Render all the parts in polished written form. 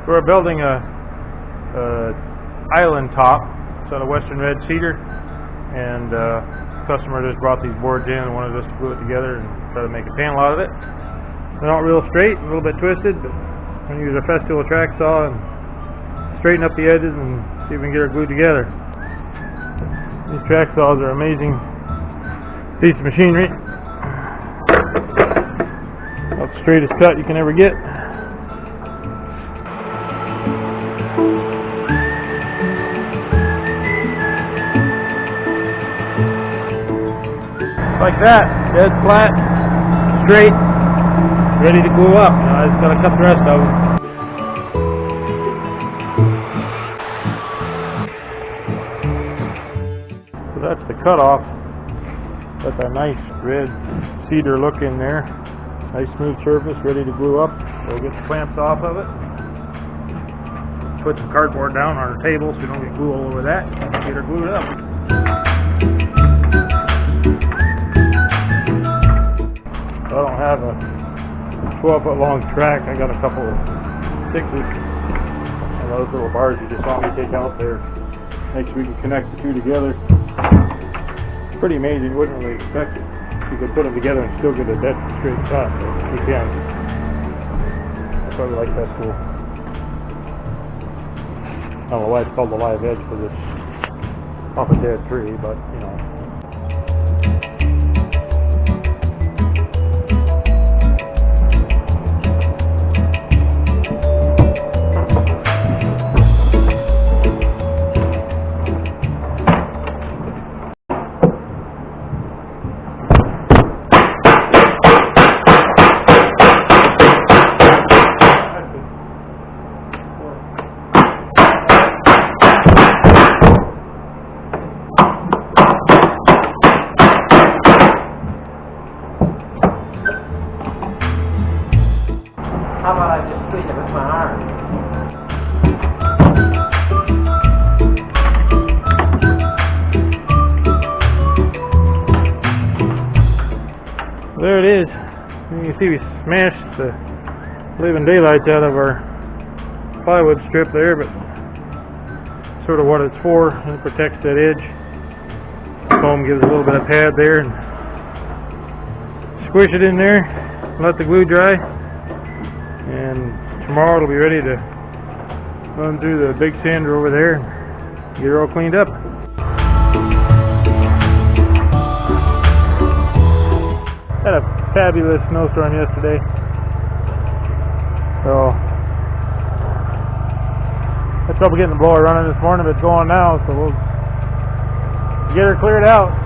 We're building a island top. It's out of Western Red Cedar, and the customer just brought these boards in and wanted us to glue it together and try to make a panel out of it. They're not real straight, a little bit twisted, but I'm going to use a Festool track saw and straighten up the edges and see if we can get her glued together. These track saws are an amazing piece of machinery. About the straightest cut you can ever get. Like that, dead flat, straight, ready to glue up. Now I just gotta cut the rest of them. So that's the cutoff. Got that nice red cedar look in there. Nice smooth surface, ready to glue up. We'll get the clamps off of it. Put some cardboard down on our table so we don't get glue all over that. Get her glued up. I don't have a 12-foot long track. I got a couple of 6s and those little bars you just saw me take out there. Makes we can connect the two together. It's pretty amazing. You wouldn't really expect it. You could put them together and still get a dead straight cut, but you can. That's why we like Festool. I don't know why it's called the live edge, because it's off a dead tree, but you know. How about I just squeeze it with my arm? There it is. You can see we smashed the living daylights out of our plywood strip there, but sort of what it's for. It protects that edge. Foam gives a little bit of pad there, and squish it in there, let the glue dry. And tomorrow it'll be ready to run through the big sander over there and get her all cleaned up. Had a fabulous snowstorm yesterday, so had trouble getting the blower running this morning, but it's going now, so we'll get her cleared out.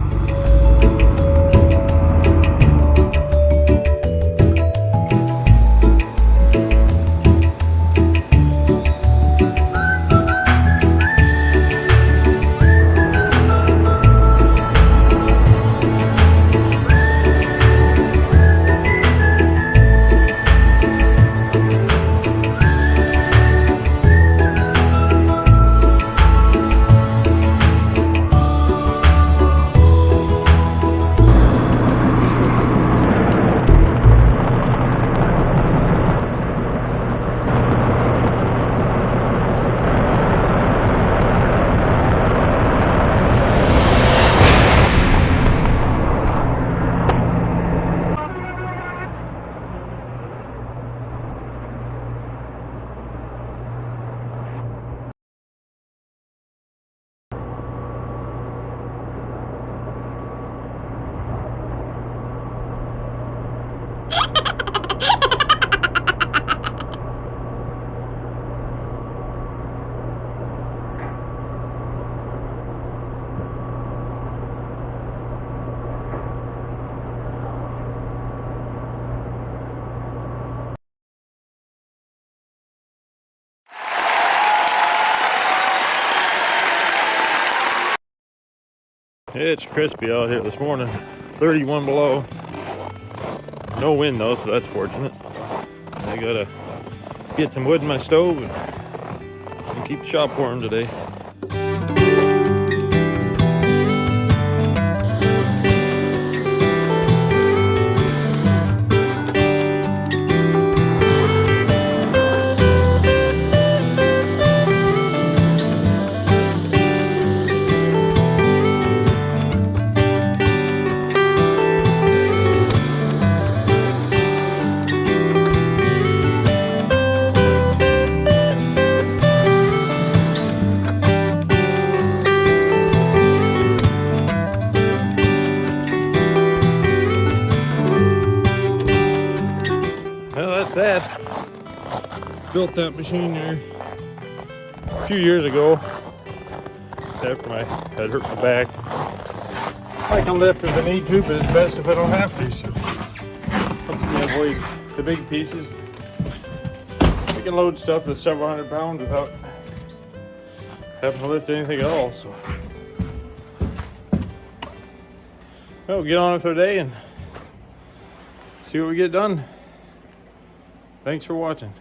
It's crispy out here this morning. 31 below. No wind though, so that's fortunate. I gotta get some wood in my stove and keep the shop warm today. that. Built that machine there a few years ago after I had hurt my back. I can lift if I need to, but it's best if I don't have to. So helps me avoid the big pieces. We can load stuff that's several hundred pounds without having to lift anything at all. So we'll get on with our day and see what we get done. Thanks for watching.